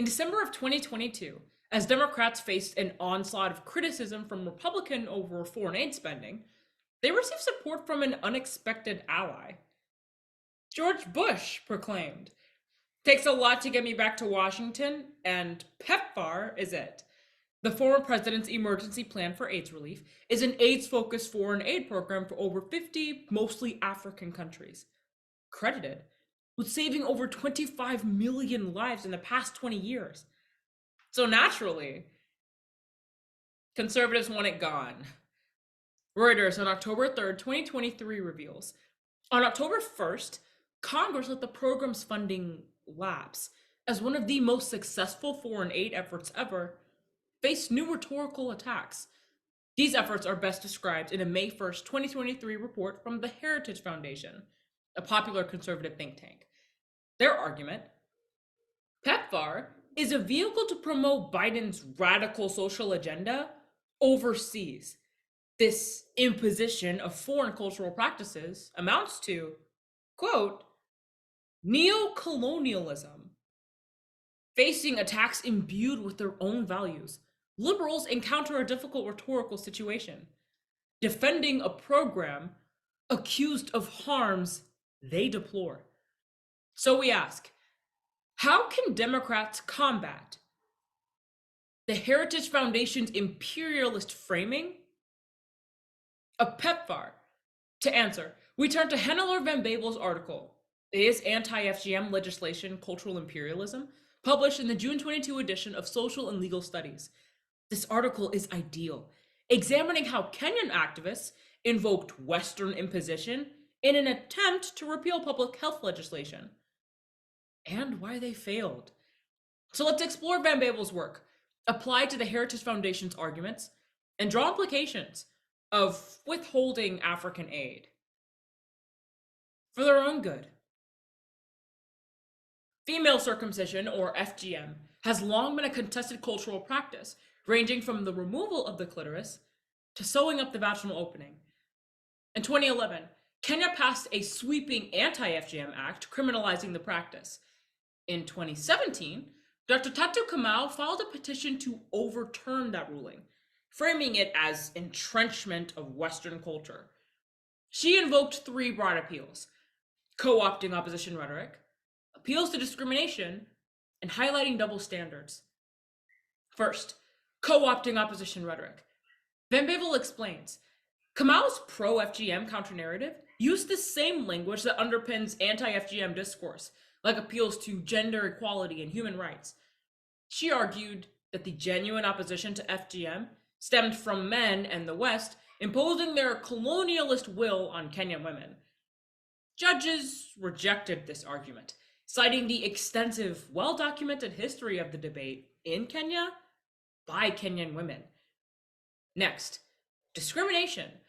In December of 2022, as Democrats faced an onslaught of criticism from Republicans over foreign aid spending, they received support from an unexpected ally. George Bush proclaimed, "Takes a lot to get me back to Washington, and PEPFAR is it." The former president's emergency plan for AIDS relief is an AIDS-focused foreign aid program for over 50, mostly African countries, credited with saving over 25 million lives in the past 20 years. So naturally, conservatives want it gone. Reuters on October 3rd, 2023 reveals, on October 1st, Congress let the program's funding lapse as one of the most successful foreign aid efforts ever faced new rhetorical attacks. These efforts are best described in a May 1st, 2023 report from the Heritage Foundation, a popular conservative think tank. Their argument: PEPFAR is a vehicle to promote Biden's radical social agenda overseas. This imposition of foreign cultural practices amounts to, quote, neo-colonialism. Facing attacks imbued with their own values, liberals encounter a difficult rhetorical situation, defending a program accused of harms they deplore. So we ask, how can Democrats combat the Heritage Foundation's imperialist framing of PEPFAR? To answer, we turn to Hannelore Van Babel's article, "Is Anti-FGM Legislation Cultural Imperialism?" published in the June 22 edition of Social and Legal Studies. This article is ideal, examining how Kenyan activists invoked Western imposition in an attempt to repeal public health legislation, and why they failed. So let's explore Van Babel's work, apply to the Heritage Foundation's arguments, and draw implications of withholding African aid for their own good. Female circumcision, or FGM, has long been a contested cultural practice, ranging from the removal of the clitoris to sewing up the vaginal opening. In 2011, Kenya passed a sweeping anti-FGM act criminalizing the practice. In 2017, Dr. Tatu Kamau filed a petition to overturn that ruling, framing it as entrenchment of Western culture. She invoked three broad appeals: co-opting opposition rhetoric, appeals to discrimination, and highlighting double standards. First, co-opting opposition rhetoric. Van Babel explains, Kamau's pro-FGM counter-narrative used the same language that underpins anti-FGM discourse, like appeals to gender equality and human rights. She argued that the genuine opposition to FGM stemmed from men and the West imposing their colonialist will on Kenyan women. Judges rejected this argument, citing the extensive, well-documented history of the debate in Kenya by Kenyan women. Next, discrimination.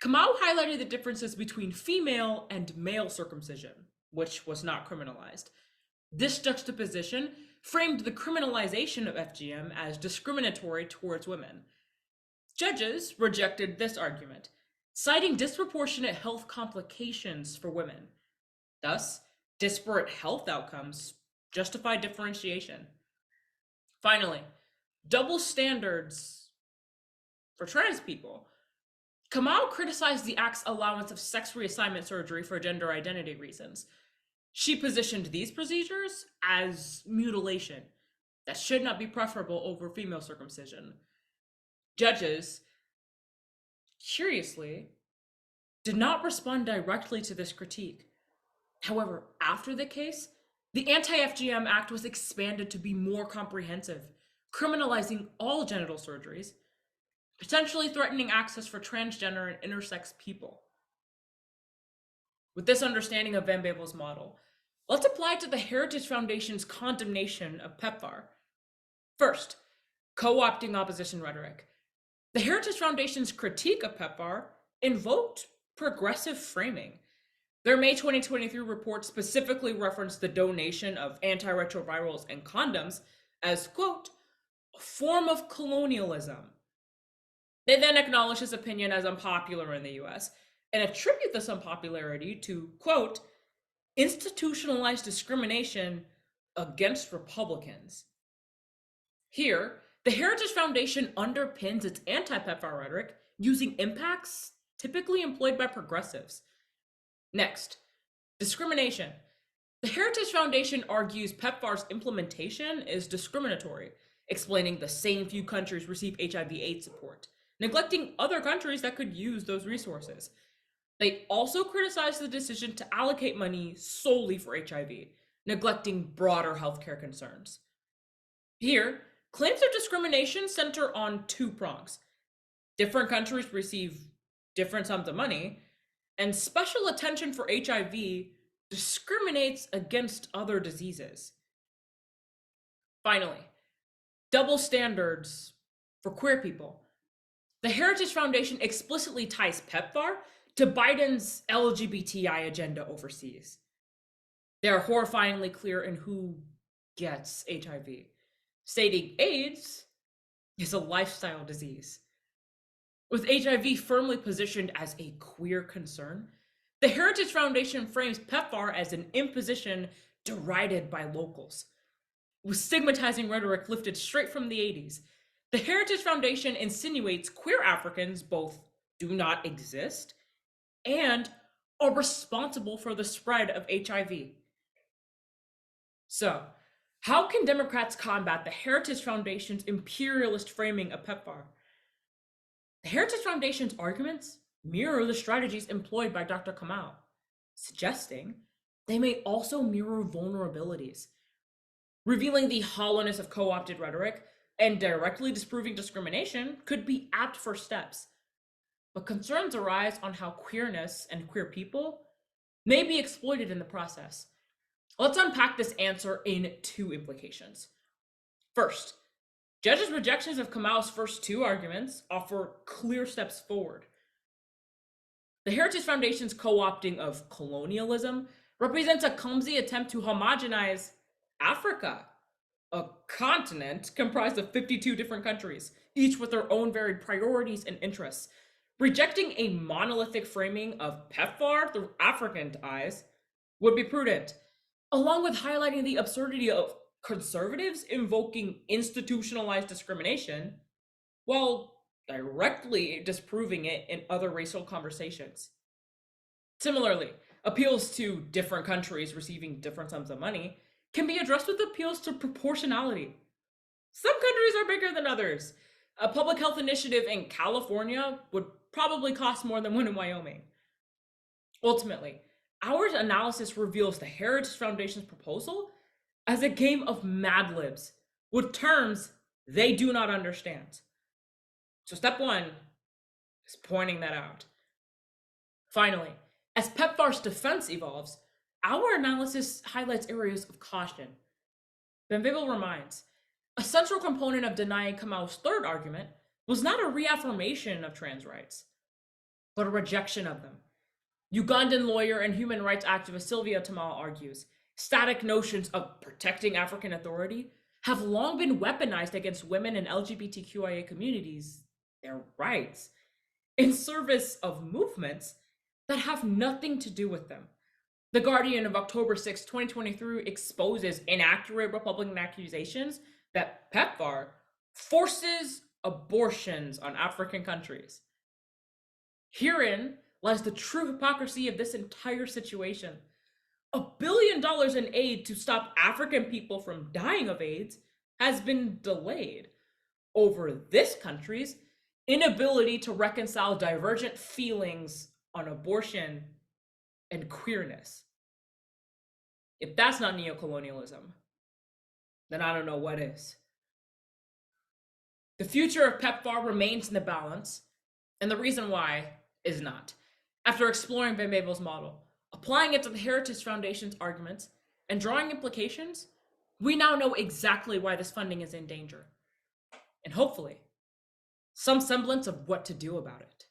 Kamau highlighted the differences between female and male circumcision, which was not criminalized. This juxtaposition framed the criminalization of FGM as discriminatory towards women. Judges rejected this argument, citing disproportionate health complications for women. Thus, disparate health outcomes justify differentiation. Finally, double standards for trans people. Kamau criticized the act's allowance of sex reassignment surgery for gender identity reasons. She positioned these procedures as mutilation that should not be preferable over female circumcision. Judges, curiously, did not respond directly to this critique. However, after the case, the Anti-FGM Act was expanded to be more comprehensive, criminalizing all genital surgeries, potentially threatening access for transgender and intersex people. With this understanding of Van Babel's model, let's apply it to the Heritage Foundation's condemnation of PEPFAR. First, co-opting opposition rhetoric. The Heritage Foundation's critique of PEPFAR invoked progressive framing. Their May 2023 report specifically referenced the donation of antiretrovirals and condoms as, quote, a form of colonialism. They then acknowledge this opinion as unpopular in the US and attribute this unpopularity to, quote, institutionalized discrimination against Republicans. Here, the Heritage Foundation underpins its anti-PEPFAR rhetoric using impacts typically employed by progressives. Next, discrimination. The Heritage Foundation argues PEPFAR's implementation is discriminatory, explaining the same few countries receive HIV/AIDS support, neglecting other countries that could use those resources. They also criticize the decision to allocate money solely for HIV, neglecting broader healthcare concerns. Here, claims of discrimination center on two prongs. Different countries receive different sums of money, and special attention for HIV discriminates against other diseases. Finally, double standards for queer people. The Heritage Foundation explicitly ties PEPFAR to Biden's LGBTI agenda overseas. They are horrifyingly clear in who gets HIV, stating AIDS is a lifestyle disease. With HIV firmly positioned as a queer concern, the Heritage Foundation frames PEPFAR as an imposition derided by locals. With stigmatizing rhetoric lifted straight from the 80s, the Heritage Foundation insinuates queer Africans both do not exist and are responsible for the spread of HIV. So, how can Democrats combat the Heritage Foundation's imperialist framing of PEPFAR? The Heritage Foundation's arguments mirror the strategies employed by Dr. Kamau, suggesting they may also mirror vulnerabilities. Revealing the hollowness of co-opted rhetoric and directly disproving discrimination could be apt first steps. But concerns arise on how queerness and queer people may be exploited in the process. Let's unpack this answer in two implications. First, judges' rejections of Kamau's first two arguments offer clear steps forward. The Heritage Foundation's co-opting of colonialism represents a clumsy attempt to homogenize Africa, a continent comprised of 52 different countries, each with their own varied priorities and interests. Rejecting a monolithic framing of PEPFAR through African eyes would be prudent, along with highlighting the absurdity of conservatives invoking institutionalized discrimination while directly disproving it in other racial conversations. Similarly, appeals to different countries receiving different sums of money can be addressed with appeals to proportionality. Some countries are bigger than others. A public health initiative in California would probably cost more than one in Wyoming. Ultimately, our analysis reveals the Heritage Foundation's proposal as a game of Mad Libs with terms they do not understand. So step one is pointing that out. Finally, as PEPFAR's defense evolves, our analysis highlights areas of caution. Van Wibbel reminds, a central component of denying Kamau's third argument was not a reaffirmation of trans rights, but a rejection of them. Ugandan lawyer and human rights activist Sylvia Tamal argues, static notions of protecting African authority have long been weaponized against women and LGBTQIA communities, their rights, in service of movements that have nothing to do with them. The Guardian of October 6, 2023 exposes inaccurate Republican accusations that PEPFAR forces abortions on African countries. Herein lies the true hypocrisy of this entire situation. $1 billion in aid to stop African people from dying of AIDS has been delayed over this country's inability to reconcile divergent feelings on abortion and queerness. If that's not neocolonialism, then I don't know what is. The future of PEPFAR remains in the balance, and the reason why is not. After exploring Van Wibbel's model, applying it to the Heritage Foundation's arguments, and drawing implications, we now know exactly why this funding is in danger. And hopefully, some semblance of what to do about it.